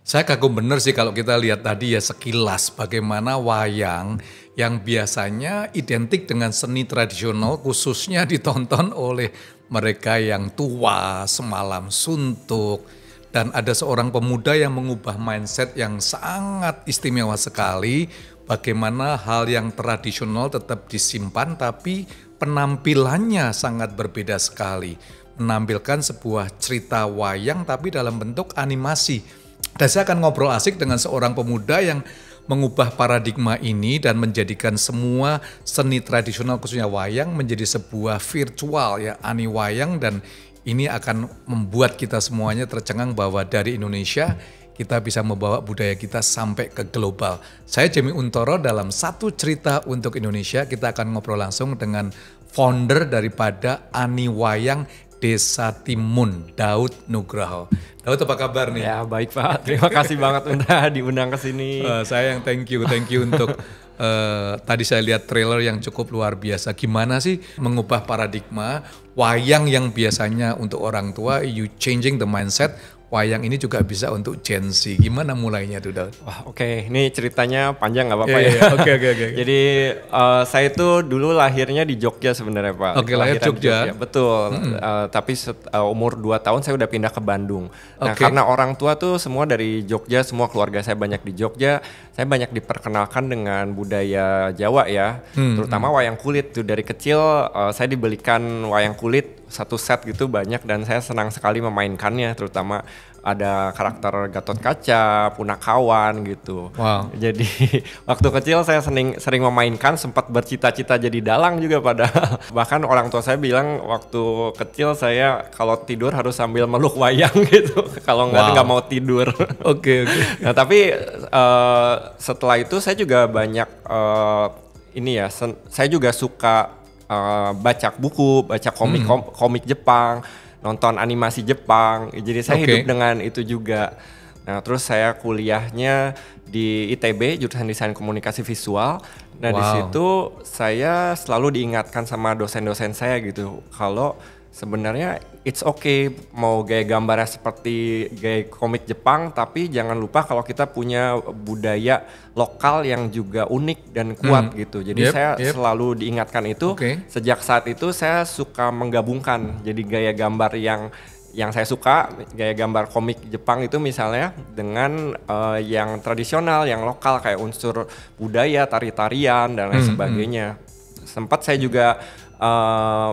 Saya kagum bener sih kalau kita lihat tadi ya sekilas bagaimana wayang yang biasanya identik dengan seni tradisional khususnya ditonton oleh mereka yang tua, semalam suntuk. Dan ada seorang pemuda yang mengubah mindset yang sangat istimewa sekali. Bagaimana hal yang tradisional tetap disimpan tapi penampilannya sangat berbeda sekali. Menampilkan sebuah cerita wayang tapi dalam bentuk animasi. Dan saya akan ngobrol asik dengan seorang pemuda yang mengubah paradigma ini dan menjadikan semua seni tradisional khususnya wayang menjadi sebuah virtual ya, ani wayang, dan ini akan membuat kita semuanya tercengang bahwa dari Indonesia kita bisa membawa budaya kita sampai ke global. Saya Jamie Untoro dalam Satu Cerita untuk Indonesia. Kita akan ngobrol langsung dengan founder daripada Ani Wayang Desa Timun, Daud Nugroho. Daud, apa kabar nih? Ya baik Pak, terima kasih banget udah diundang ke sini. Saya yang thank you untuk tadi saya lihat trailer yang cukup luar biasa. Gimana sih mengubah paradigma wayang yang biasanya untuk orang tua, you changing the mindset. Wayang ini juga bisa untuk Gen Z. Gimana mulainya tuh, Daud? Wah, oke. Ini ceritanya panjang nggak apa-apa ya? Oke. Jadi saya itu dulu lahirnya di Jogja sebenarnya Pak. Oke, lahir Jogja. Betul. Tapi umur 2 tahun saya udah pindah ke Bandung. Nah, karena orang tua tuh semua dari Jogja, semua keluarga saya banyak di Jogja. Saya banyak diperkenalkan dengan budaya Jawa ya. Terutama wayang kulit tuh. Dari kecil saya dibelikan wayang kulit satu set gitu banyak, dan saya senang sekali memainkannya, terutama ada karakter Gatot Kaca, Punakawan gitu. Wow. Jadi waktu kecil saya sering memainkan, sempat bercita-cita jadi dalang juga bahkan orang tua saya bilang waktu kecil saya kalau tidur harus sambil meluk wayang gitu. Kalau nggak mau tidur. Oke. Nah, tapi setelah itu saya juga banyak saya juga suka baca buku, baca komik Jepang, nonton animasi Jepang. Jadi saya hidup dengan itu juga. Nah, terus saya kuliahnya di ITB, jurusan Desain Komunikasi Visual. Nah, di situ saya selalu diingatkan sama dosen-dosen saya gitu, kalau sebenarnya it's okay mau gaya gambarnya seperti gaya komik Jepang, tapi jangan lupa kalau kita punya budaya lokal yang juga unik dan kuat gitu. Jadi saya selalu diingatkan itu. Sejak saat itu saya suka menggabungkan jadi gaya gambar yang saya suka, gaya gambar komik Jepang itu misalnya dengan yang tradisional, yang lokal kayak unsur budaya, tari-tarian dan lain sebagainya. Sempat saya juga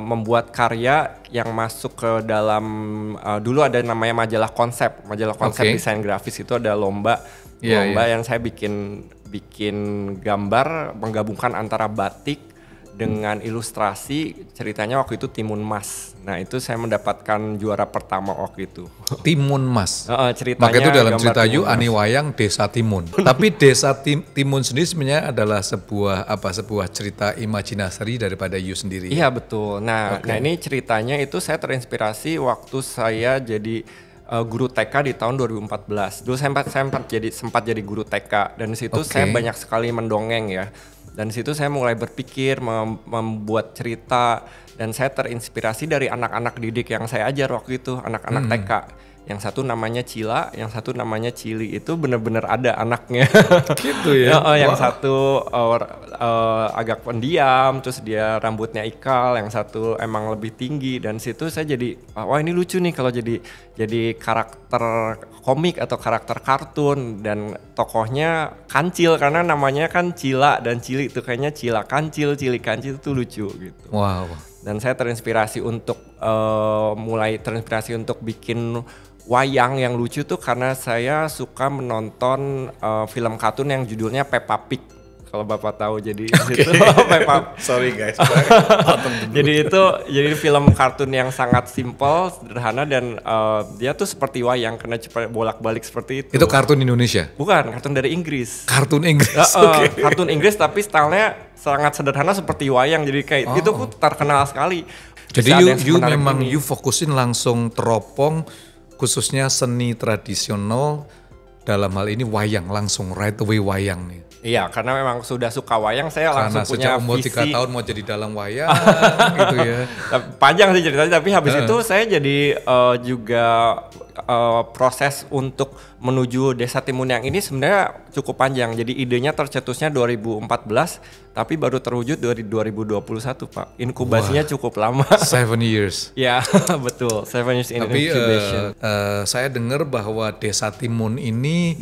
membuat karya yang masuk ke dalam dulu ada namanya majalah konsep desain grafis. Itu ada lomba yang saya bikin gambar menggabungkan antara batik dengan ilustrasi. Ceritanya waktu itu Timun Mas. Nah, itu saya mendapatkan juara pertama waktu itu. Timun Mas. Ceritanya. Maka itu dalam cerita Yu Ani Wayang Desa Timun. Tapi Desa Timun sendiri sebenarnya adalah sebuah cerita imajinasi daripada Yu sendiri. Iya, betul. Nah, ini ceritanya itu saya terinspirasi waktu saya jadi guru TK di tahun 2014. Dulu saya sempat jadi guru TK, dan di situ saya banyak sekali mendongeng ya. Dan di situ saya mulai berpikir membuat cerita, dan saya terinspirasi dari anak-anak didik yang saya ajar waktu itu, anak-anak TK. Yang satu namanya Cila, yang satu namanya Cili. Itu benar-benar ada anaknya. Gitu ya. Yang satu agak pendiam, terus dia rambutnya ikal, yang satu emang lebih tinggi. Dan situ saya jadi, wah ini lucu nih kalau jadi karakter komik atau karakter kartun, dan tokohnya kancil karena namanya kan Cila dan Cili, itu kayaknya Cila kancil, Cili kancil, itu lucu gitu. Wow. Dan saya terinspirasi untuk bikin wayang yang lucu tuh karena saya suka menonton film kartun yang judulnya Peppa Pig. Kalau Bapak tahu, jadi itu Peppa. Sorry guys. jadi film kartun yang sangat simpel, sederhana, dan dia tuh seperti wayang karena cepat bolak-balik seperti itu. Itu kartun Indonesia? Bukan, kartun dari Inggris. Kartun Inggris. Kartun Inggris tapi stylenya sangat sederhana seperti wayang. Jadi kayak itu terkenal sekali. Jadi you fokusin langsung teropong khususnya seni tradisional, dalam hal ini wayang, langsung right away wayang nih. Iya, karena memang sudah suka wayang, saya langsung punya umur visi. 3 tahun mau jadi dalang wayang gitu ya. Panjang sih ceritanya, tapi habis itu saya jadi juga proses untuk menuju Desa Timun yang ini sebenarnya cukup panjang. Jadi idenya tercetusnya 2014, tapi baru terwujud dari 2021, Pak. Inkubasinya cukup lama. 7 years. Ya, betul. 7 years in tapi, incubation. Saya dengar bahwa Desa Timun ini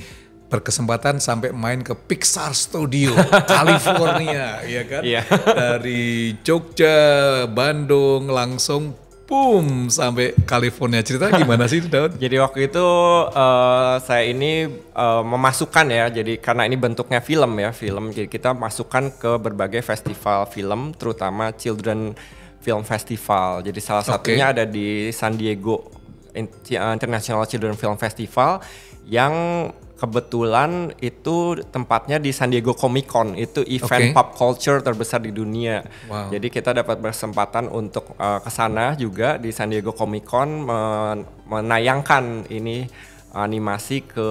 berkesempatan sampai main ke Pixar Studio, California, ya kan? Iya. Dari Jogja, Bandung, langsung boom sampai California. Cerita gimana sih, Daud? Jadi waktu itu saya ini memasukkan ya, jadi karena ini bentuknya film ya, jadi kita masukkan ke berbagai festival film, terutama Children Film Festival. Jadi salah satunya ada di San Diego International Children Film Festival, yang kebetulan itu tempatnya di San Diego Comic Con, itu event pop culture terbesar di dunia. Wow. Jadi kita dapat berkesempatan untuk ke sana juga di San Diego Comic Con, menayangkan ini animasi ke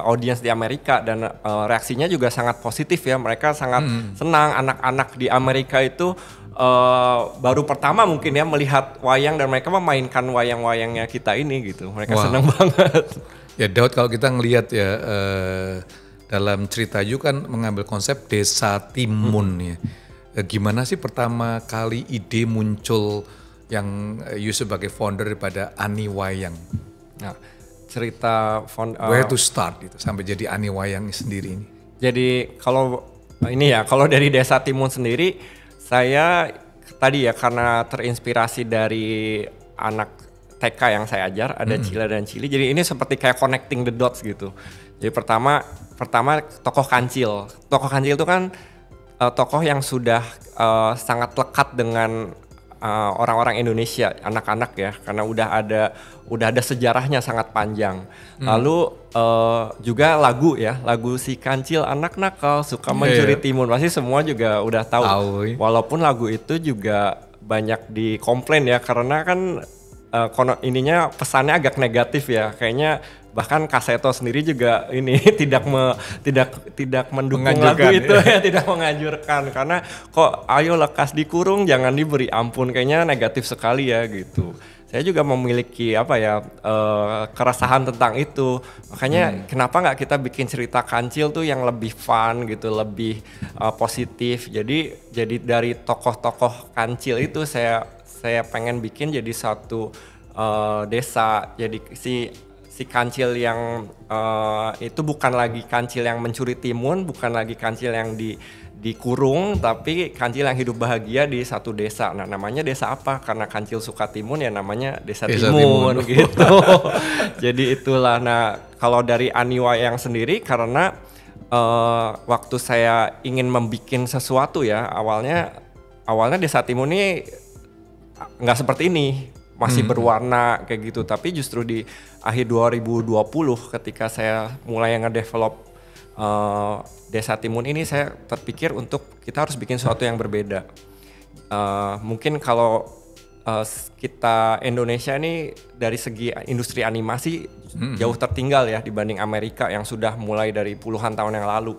audiens di Amerika, dan reaksinya juga sangat positif ya. Mereka sangat senang, anak-anak di Amerika itu baru pertama mungkin ya melihat wayang, dan mereka memainkan wayang-wayangnya kita ini gitu. Mereka senang banget. Ya Daud, kalau kita ngelihat ya dalam cerita you kan mengambil konsep Desa Timun ya. Gimana sih pertama kali ide muncul yang you sebagai founder daripada Ani Wayang? Nah, cerita where to start itu sampai jadi Ani Wayang sendiri ini. Jadi kalau ini ya, kalau dari Desa Timun sendiri, saya tadi ya karena terinspirasi dari anak TK yang saya ajar, ada Cila dan Cili. Jadi ini seperti kayak connecting the dots gitu. Jadi pertama tokoh Kancil. Tokoh Kancil itu kan tokoh yang sudah sangat lekat dengan orang-orang Indonesia, anak-anak ya, karena udah ada sejarahnya sangat panjang. Lalu juga lagu si Kancil anak nakal suka mencuri timun, pasti semua juga udah tahu. Walaupun lagu itu juga banyak dikomplain ya, karena kan ininya pesannya agak negatif ya, kayaknya bahkan Kaseto sendiri juga ini tidak mendukung lagu itu ya, tidak menganjurkan, karena kok ayo lekas dikurung jangan diberi ampun, kayaknya negatif sekali ya gitu. Saya juga memiliki keresahan tentang itu, makanya kenapa nggak kita bikin cerita Kancil tuh yang lebih fun gitu, lebih positif. Jadi dari tokoh-tokoh Kancil itu saya pengen bikin jadi satu desa. Jadi si Kancil yang itu bukan lagi Kancil yang mencuri timun, bukan lagi Kancil yang dikurung, tapi Kancil yang hidup bahagia di satu desa. Nah, namanya desa apa? Karena Kancil suka timun ya namanya Desa Timun gitu. Jadi itulah. Nah, kalau dari Ani Wayang sendiri, karena waktu saya ingin membuat sesuatu ya, awalnya Desa Timun ini nggak seperti ini, masih berwarna kayak gitu. Tapi justru di akhir 2020 ketika saya mulai ngedevelop Desa Timun ini, saya terpikir untuk kita harus bikin sesuatu yang berbeda. Mungkin kalau kita Indonesia ini dari segi industri animasi jauh tertinggal ya dibanding Amerika yang sudah mulai dari puluhan tahun yang lalu.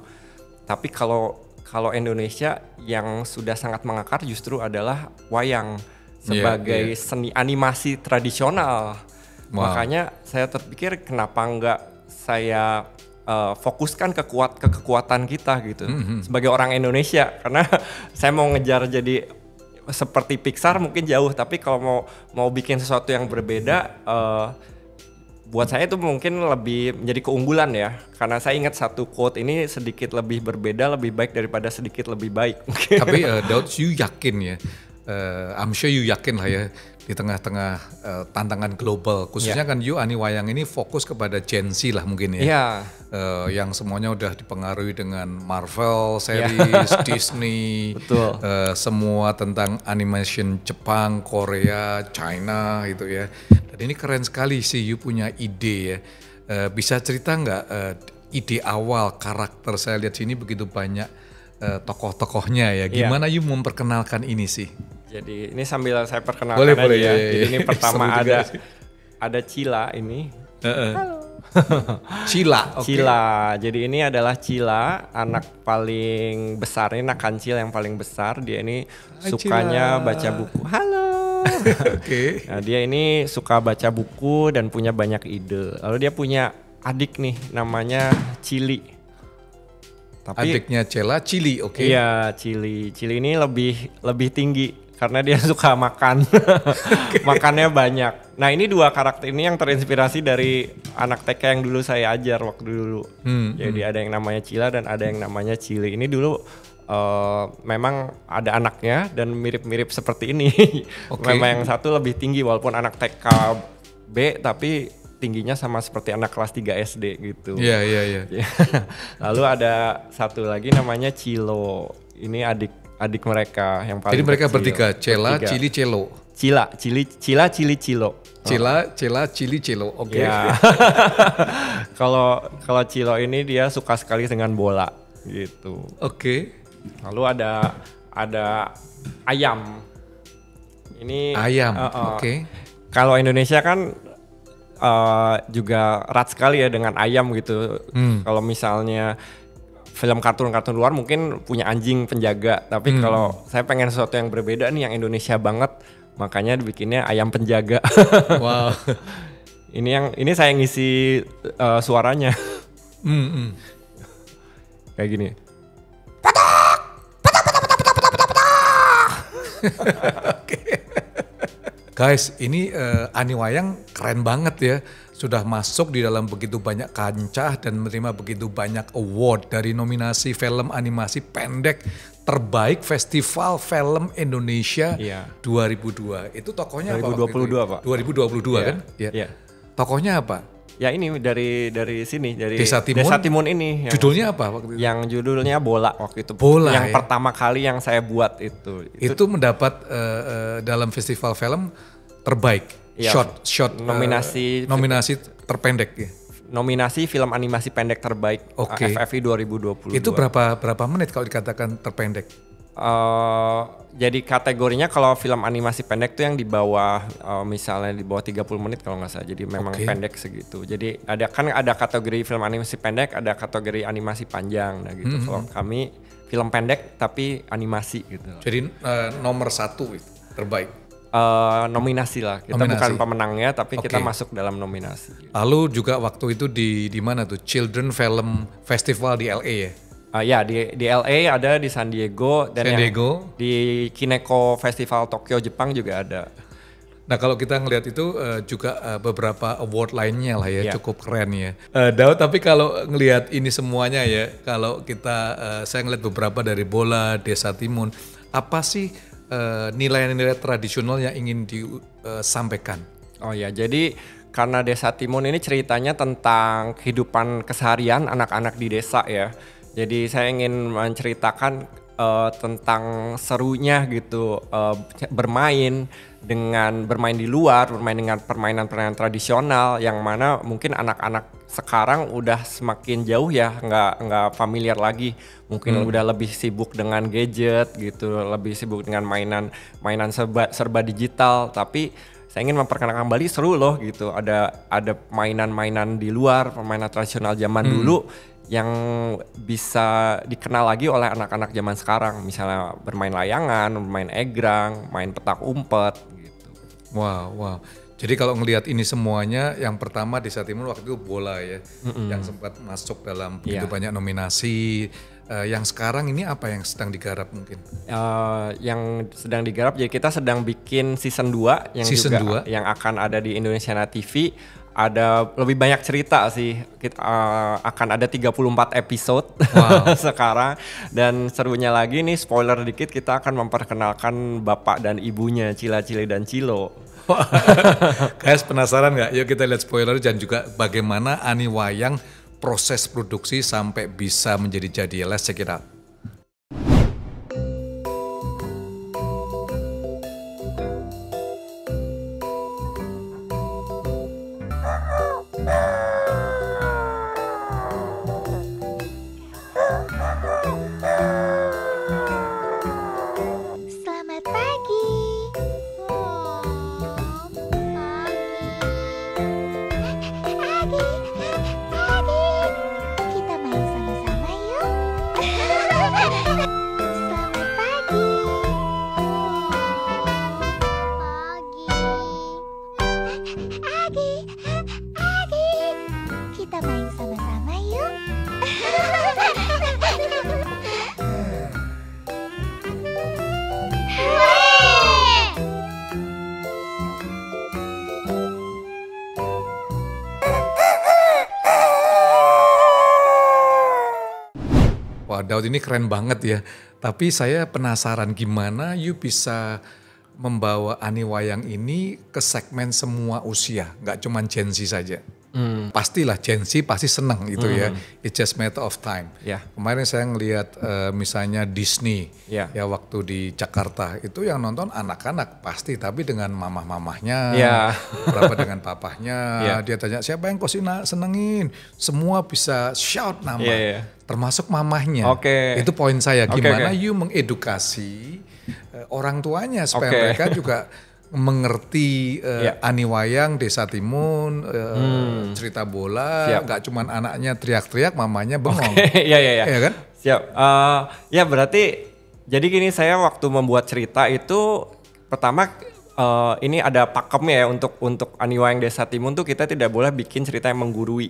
Tapi kalau Indonesia yang sudah sangat mengakar justru adalah wayang sebagai seni animasi tradisional. Makanya saya terpikir kenapa enggak saya fokuskan kekuatan kita gitu sebagai orang Indonesia, karena saya mau ngejar jadi seperti Pixar mungkin jauh, tapi kalau mau bikin sesuatu yang berbeda, buat saya itu mungkin lebih menjadi keunggulan ya, karena saya ingat satu quote ini, sedikit lebih berbeda lebih baik daripada sedikit lebih baik. Tapi Daud, you yakin ya, I'm sure you yakin lah ya, di tengah-tengah tantangan global, khususnya kan you Ani Wayang ini fokus kepada Gen Z lah mungkin ya, yang semuanya udah dipengaruhi dengan Marvel series, Disney, semua tentang animation Jepang, Korea, China gitu ya. Dan ini keren sekali sih, you punya ide ya. Bisa cerita nggak ide awal karakter, saya lihat sini begitu banyak tokoh-tokohnya ya, gimana you memperkenalkan ini sih? Jadi ini sambil saya perkenalkan aja ya. Jadi ini pertama ada Cila ini. Halo. Cila. Cila. Jadi ini adalah Cila, anak paling besar, ini anak Kancil yang paling besar. Dia ini sukanya baca buku. Halo. Oke. Nah, dia ini suka baca buku dan punya banyak ide. Lalu dia punya adik nih namanya Chili. Tapi adiknya Cela, Chili, oke. Iya, Chili. Chili ini lebih tinggi karena dia suka makan. Makannya banyak. Nah, ini dua karakter ini yang terinspirasi dari anak TK yang dulu saya ajar waktu dulu. Jadi ada yang namanya Cila dan ada yang namanya Chili. Ini dulu memang ada anaknya dan mirip-mirip seperti ini. Memang yang satu lebih tinggi walaupun anak TK B tapi tingginya sama seperti anak kelas 3 SD gitu. Iya. Lalu ada satu lagi namanya Cilo. Ini adik mereka yang paling Jadi mereka kecil. bertiga, Cela, Chili, Celo. Cila, Chili, Cilo. Cela, Chili, Celo. Oke. Ya. Kalau Cilo ini dia suka sekali dengan bola gitu. Oke. Lalu ada ayam. Ini Ayam. Oke. Kalau Indonesia kan juga erat sekali ya dengan ayam gitu. Kalau misalnya film kartun luar mungkin punya anjing penjaga, tapi kalau saya pengen sesuatu yang berbeda nih yang Indonesia banget, makanya dibikinnya ayam penjaga. Wow. Ini saya ngisi suaranya. Kayak gini. Guys, ini Ani Wayang keren banget ya. Sudah masuk di dalam begitu banyak kancah dan menerima begitu banyak award dari nominasi film animasi pendek terbaik Festival Film Indonesia 2002. Itu tokohnya 2022, apa? 2022 kan? Iya. Tokohnya apa? Ya ini dari sini dari Desa Timun ini. Judulnya apa waktu itu? Yang judulnya Bola waktu itu. Bola. Yang pertama kali yang saya buat itu. Itu mendapat dalam festival film terbaik. Short nominasi terpendek ya. Nominasi film animasi pendek terbaik FFI 2022. Itu berapa menit kalau dikatakan terpendek? Jadi kategorinya kalau film animasi pendek tuh yang di bawah misalnya di bawah 30 menit kalau nggak salah. Jadi memang pendek segitu. Jadi ada kategori film animasi pendek, ada kategori animasi panjang nah gitu. Kalau kami film pendek tapi animasi gitu. Jadi nomor 1 itu terbaik. Nominasi lah. Kita bukan pemenangnya tapi kita masuk dalam nominasi. Lalu juga waktu itu di mana tuh? Children Film Festival di LA ya? Ya di LA ada, di San Diego dan di Kineko Festival Tokyo Jepang juga ada. Nah kalau kita ngelihat itu juga beberapa award lainnya lah ya, cukup keren ya. Daud, tapi kalau ngelihat ini semuanya ya, kalau kita saya ngelihat beberapa dari Bola, Desa Timun, apa sih nilai-nilai tradisional yang ingin disampaikan? Oh ya, jadi karena Desa Timun ini ceritanya tentang kehidupan keseharian anak-anak di desa ya. Jadi saya ingin menceritakan tentang serunya gitu bermain di luar, bermain dengan permainan-permainan tradisional yang mana mungkin anak-anak sekarang udah semakin jauh ya, nggak familiar lagi, mungkin udah lebih sibuk dengan gadget gitu, lebih sibuk dengan mainan serba digital. Tapi saya ingin memperkenalkan kembali seru loh gitu, ada mainan-mainan di luar, permainan tradisional zaman dulu yang bisa dikenal lagi oleh anak-anak zaman sekarang, misalnya bermain layangan, bermain egrang, main petak umpet gitu. Wow. Jadi kalau ngelihat ini semuanya, yang pertama Desa Timun waktu itu Bola ya, yang sempat masuk dalam begitu banyak nominasi. Yang sekarang ini apa yang sedang digarap mungkin? Yang sedang digarap, jadi kita sedang bikin season 2 yang akan ada di Indonesiana TV. Ada lebih banyak cerita sih, akan ada 34 episode sekarang. Dan serunya lagi nih, spoiler dikit, kita akan memperkenalkan bapak dan ibunya, Cila, Cili, dan Cilo. Guys, penasaran nggak? Yuk kita lihat spoiler dan juga bagaimana Ani Wayang proses produksi sampai bisa menjadi jadi. Let's check it out. Selamat pagi. Pagi. Kita main sama-sama yuk. Daud ini keren banget ya. Tapi saya penasaran gimana you bisa membawa Aniwayang ini ke segmen semua usia, nggak cuma Gen Z saja. Pastilah Gen Z pasti senang itu ya. It's just matter of time. Yeah. Kemarin saya ngelihat misalnya Disney Yeah. ya waktu di Jakarta itu yang nonton anak-anak pasti, tapi dengan mamah-mamahnya, Yeah. berapa dengan papahnya. Yeah. Dia tanya siapa yang kau senengin, semua bisa shout nama, Yeah. termasuk mamahnya. Oke. Itu poin saya. Gimana Oke. you mengedukasi orang tuanya supaya Oke. mereka juga mengerti Aniwayang, Desa Timun, cerita bola, Siap. nggak cuman anaknya teriak-teriak, mamanya bengong. Iya. Iya kan? Siap. Ya berarti jadi gini, saya waktu membuat cerita itu pertama ini ada pakemnya ya untuk Aniwayang Desa Timun tuh kita tidak boleh bikin cerita yang menggurui.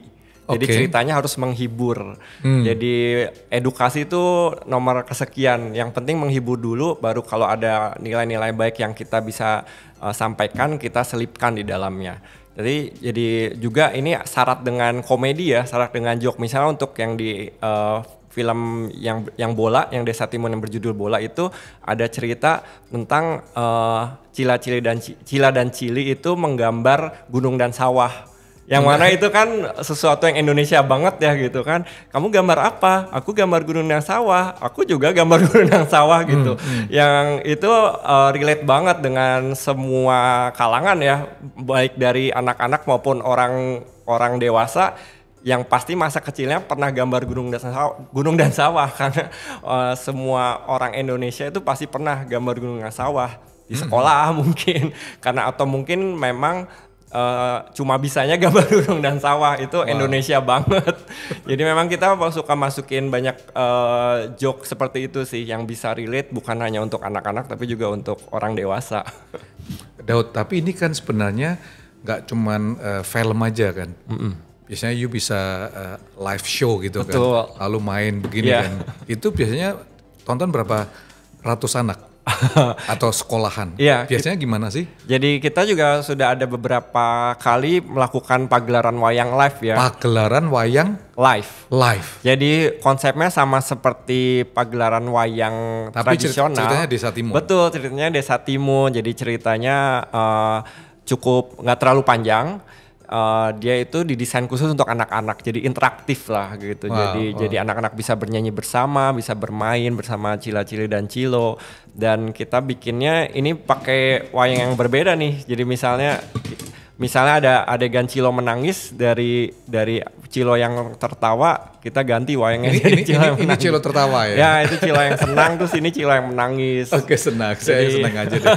Jadi ceritanya harus menghibur. Jadi edukasi itu nomor kesekian. Yang penting menghibur dulu, baru kalau ada nilai-nilai baik yang kita bisa sampaikan, kita selipkan di dalamnya. Jadi juga ini syarat dengan komedi ya, syarat dengan joke. Misalnya untuk yang di film yang bola, yang Desa Timun yang berjudul Bola itu ada cerita tentang Cila dan Cili itu menggambar gunung dan sawah. Yang mana itu kan sesuatu yang Indonesia banget ya gitu kan. Kamu gambar apa? Aku gambar gunung dan sawah. Aku juga gambar gunung dan sawah gitu. Yang itu relate banget dengan semua kalangan ya, baik dari anak-anak maupun orang dewasa. Yang pasti masa kecilnya pernah gambar gunung dan sawah karena semua orang Indonesia itu pasti pernah gambar gunung dan sawah di sekolah mungkin, karena atau mungkin memang cuma bisanya gambar gunung dan sawah itu Indonesia banget. Jadi memang kita suka masukin banyak joke seperti itu sih yang bisa relate bukan hanya untuk anak-anak tapi juga untuk orang dewasa. Daud, tapi ini kan sebenarnya nggak cuman film aja kan. Biasanya you bisa live show gitu. Betul. Kan, lalu main begini kan. Itu biasanya tonton berapa ratus anak? Atau sekolahan. Biasanya gimana sih? Jadi kita juga sudah ada beberapa kali melakukan pagelaran wayang live ya. Pagelaran wayang live. Jadi konsepnya sama seperti pagelaran wayang tapi tradisional. Ceritanya Desa Timun. Betul, ceritanya Desa Timun. Jadi ceritanya cukup nggak terlalu panjang. Dia itu didesain khusus untuk anak-anak, jadi interaktif lah gitu. Jadi anak-anak bisa bernyanyi bersama, bisa bermain bersama Cila-Cili dan Cilo. Dan kita bikinnya ini pakai wayang yang berbeda nih. Jadi misalnya ada adegan Cilo menangis, dari Cilo yang tertawa kita ganti wayangnya ini Cilo tertawa ya? Ya itu Cilo yang senang, terus ini Cilo yang menangis. Oke, senang, saya senang aja deh.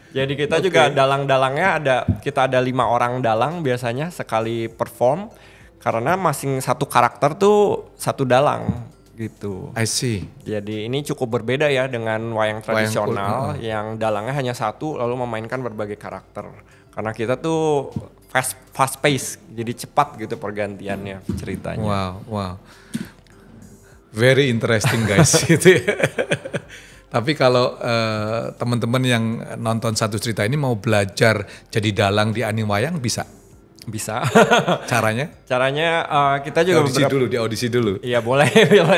Jadi kita juga dalang-dalangnya kita ada 5 orang dalang biasanya sekali perform, karena masing satu karakter tuh satu dalang gitu. I see. Jadi ini cukup berbeda ya dengan wayang tradisional yang dalangnya hanya satu lalu memainkan berbagai karakter. Karena kita tuh fast pace, jadi cepat gitu pergantiannya ceritanya. Wow. Very interesting guys gitu ya. Tapi kalau teman-teman yang nonton satu cerita ini mau belajar jadi dalang di Aniwayang bisa? Bisa. Caranya? Caranya kita juga di audisi dulu. Iya boleh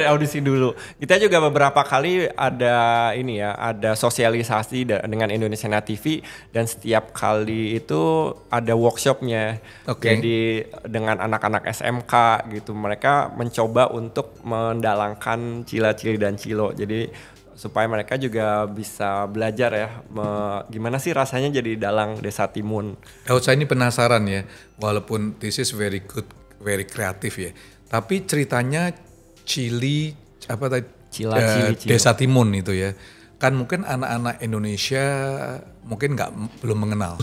audisi dulu. Kita juga beberapa kali ada sosialisasi dengan Indonesia TV, dan setiap kali itu ada workshopnya. Jadi dengan anak-anak SMK gitu, mereka mencoba untuk mendalangkan Cila-Cili dan Cilo. Jadi supaya mereka juga bisa belajar ya, gimana sih rasanya jadi dalang Desa Timun. Saya ini penasaran ya, walaupun this is very good, very kreatif ya. Tapi ceritanya Desa Timun itu ya. Kan mungkin anak-anak Indonesia mungkin belum mengenal.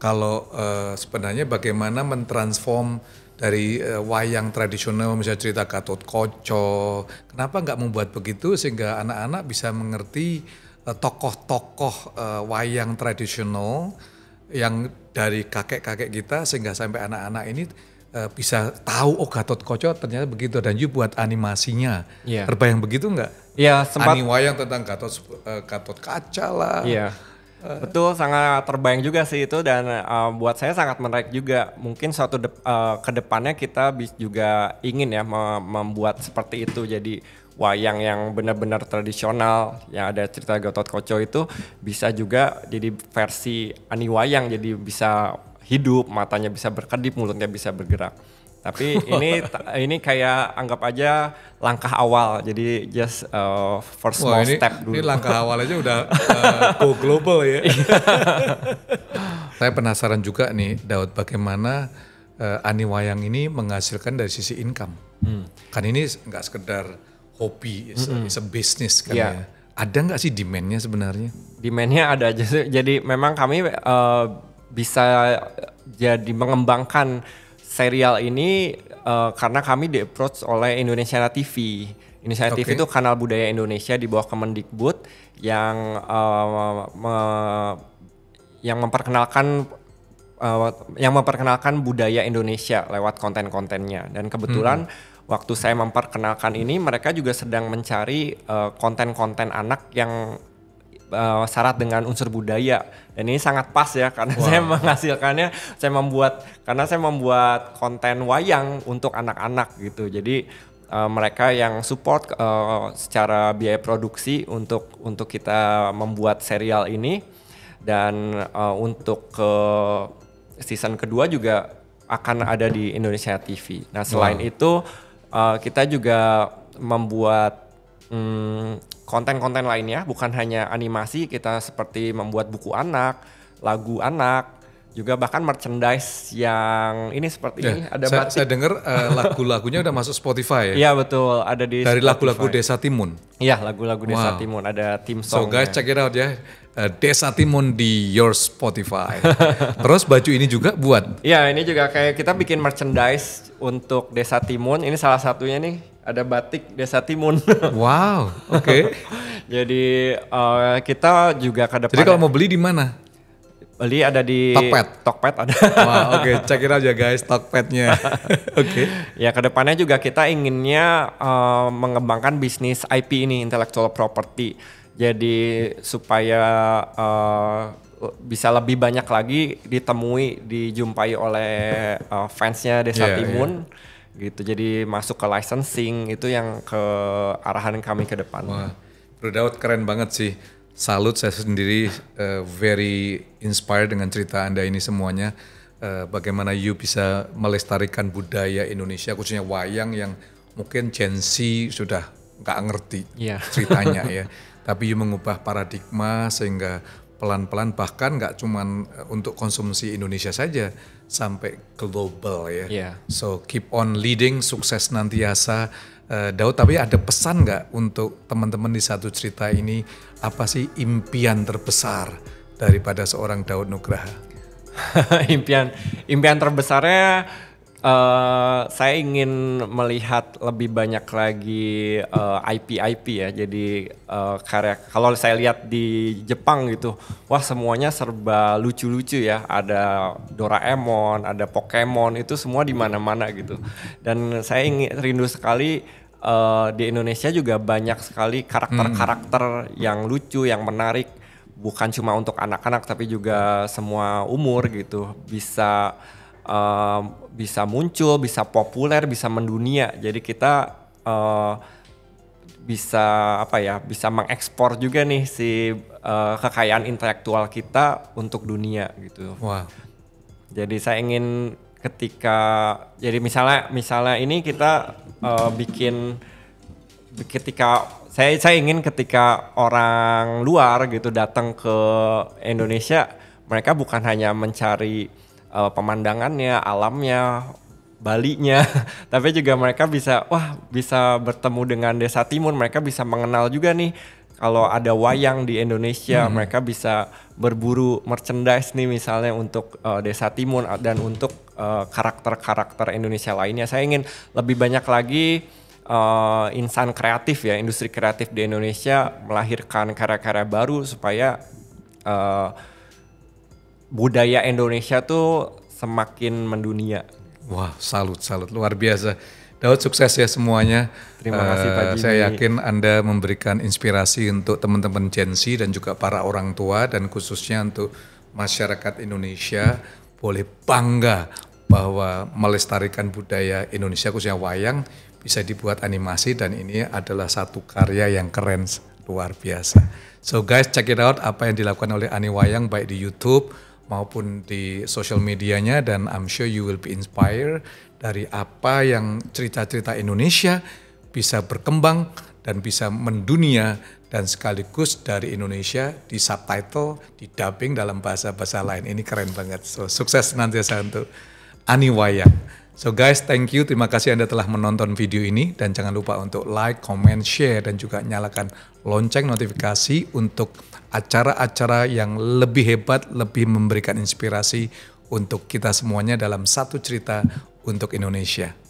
Kalau sebenarnya bagaimana mentransform dari wayang tradisional, misalnya cerita Gatotkaca, kenapa nggak membuat begitu sehingga anak-anak bisa mengerti tokoh-tokoh wayang tradisional yang dari kakek-kakek kita, sehingga sampai anak-anak ini bisa tahu Gatotkaca ternyata begitu, dan you buat animasinya. Terbayang begitu nggak? Iya, sempat. Wayang tentang Gatotkaca lah. Iya. Betul, sangat terbayang juga sih itu, dan buat saya sangat menarik juga. Mungkin suatu kedepannya kita juga ingin ya membuat seperti itu. Jadi wayang yang benar-benar tradisional yang ada cerita Gatot Koco itu bisa juga jadi versi ani wayang, jadi bisa hidup, matanya bisa berkedip, mulutnya bisa bergerak. Tapi ini kayak anggap aja langkah awal, jadi just first small step dulu. Ini langkah awal aja udah go global ya. Saya penasaran juga nih Daud, bagaimana ani wayang ini menghasilkan dari sisi income. Kan ini nggak sekedar hobi, it's a business kan ya. Ada nggak sih demand-nya sebenarnya? Demand-nya ada aja, jadi memang kami bisa jadi mengembangkan serial ini karena kami di-approach oleh Indonesia TV. Indonesia TV itu kanal budaya Indonesia di bawah Kemendikbud yang memperkenalkan budaya Indonesia lewat konten-kontennya. Dan kebetulan waktu saya memperkenalkan ini, mereka juga sedang mencari konten-konten anak yang syarat dengan unsur budaya, dan ini sangat pas ya karena saya menghasilkannya, karena saya membuat konten wayang untuk anak-anak gitu. Jadi mereka yang support secara biaya produksi untuk kita membuat serial ini, dan untuk ke season kedua juga akan ada di Indonesia TV. Nah selain itu kita juga membuat konten-konten lainnya, bukan hanya animasi, kita seperti membuat buku anak, lagu anak, juga bahkan merchandise yang ini seperti ini ada batik. Saya dengar lagu-lagunya udah masuk Spotify ya? Iya betul, ada di dari Spotify. Lagu-lagu Desa Timun? Iya, lagu-lagu Desa Timun, ada theme song. So guys, check it out ya, Desa Timun di your Spotify. Terus baju ini juga buat? Iya, ini juga kayak kita bikin merchandise untuk Desa Timun, ini salah satunya nih. Ada batik Desa Timun. Wow, oke. Jadi kita juga ke depan. Jadi kalau mau beli di mana? Beli ada di Tokped ada. Wah, oke, check it out ya guys, Tokpednya. Oke. Ya kedepannya juga kita inginnya mengembangkan bisnis IP ini, intellectual property. Jadi supaya bisa lebih banyak lagi dijumpai oleh fansnya Desa Timun. Gitu, jadi masuk ke licensing, itu yang ke arahan kami ke depan. Wah, Bro Daud keren banget sih. Salut, saya sendiri very inspired dengan cerita Anda ini semuanya. Bagaimana you bisa melestarikan budaya Indonesia, khususnya wayang yang mungkin Gen Z sudah nggak ngerti ceritanya ya. Tapi you mengubah paradigma sehingga pelan-pelan, bahkan nggak cuman untuk konsumsi Indonesia saja, sampai global ya. So keep on leading, sukses nantiasa Daud. Tapi ada pesan nggak untuk teman-teman di Satu Cerita ini? Apa sih impian terbesar daripada seorang Daud Nugraha? impian terbesarnya saya ingin melihat lebih banyak lagi IP ya. Jadi kalau saya lihat di Jepang gitu, wah semuanya serba lucu-lucu ya. Ada Doraemon, ada Pokemon, itu semua di mana-mana gitu. Dan saya rindu sekali di Indonesia juga banyak sekali karakter-karakter yang lucu, yang menarik. Bukan cuma untuk anak-anak tapi juga semua umur gitu. Bisa muncul, bisa populer, bisa mendunia. Jadi kita bisa mengekspor juga nih si kekayaan intelektual kita untuk dunia gitu. Wow. Jadi saya ingin jadi misalnya ini kita saya ingin ketika orang luar gitu datang ke Indonesia, mereka bukan hanya mencari pemandangannya, alamnya, Balinya, tapi juga mereka bisa bertemu dengan Desa Timun. Mereka bisa mengenal juga nih kalau ada wayang di Indonesia. Mereka bisa berburu merchandise nih misalnya untuk Desa Timun dan untuk karakter-karakter Indonesia lainnya. Saya ingin lebih banyak lagi insan kreatif ya, industri kreatif di Indonesia melahirkan karya-karya baru supaya budaya Indonesia tuh semakin mendunia. Wah, salut, luar biasa. Daud, sukses ya semuanya. Terima kasih Pak Jimmy. Saya yakin Anda memberikan inspirasi untuk teman-teman Gen Z dan juga para orang tua, dan khususnya untuk masyarakat Indonesia boleh bangga bahwa melestarikan budaya Indonesia khususnya wayang bisa dibuat animasi dan ini adalah satu karya yang keren luar biasa. So guys, check it out apa yang dilakukan oleh Ani Wayang baik di YouTube maupun di social medianya, dan I'm sure you will be inspired dari apa yang cerita-cerita Indonesia bisa berkembang dan bisa mendunia, dan sekaligus dari Indonesia di subtitle, di dubbing dalam bahasa-bahasa lain. Ini keren banget. So sukses nanti untuk Ani Wayang. So guys, thank you. Terima kasih Anda telah menonton video ini, dan jangan lupa untuk like, comment, share, dan juga nyalakan lonceng notifikasi untuk acara-acara yang lebih hebat, lebih memberikan inspirasi untuk kita semuanya dalam satu cerita untuk Indonesia.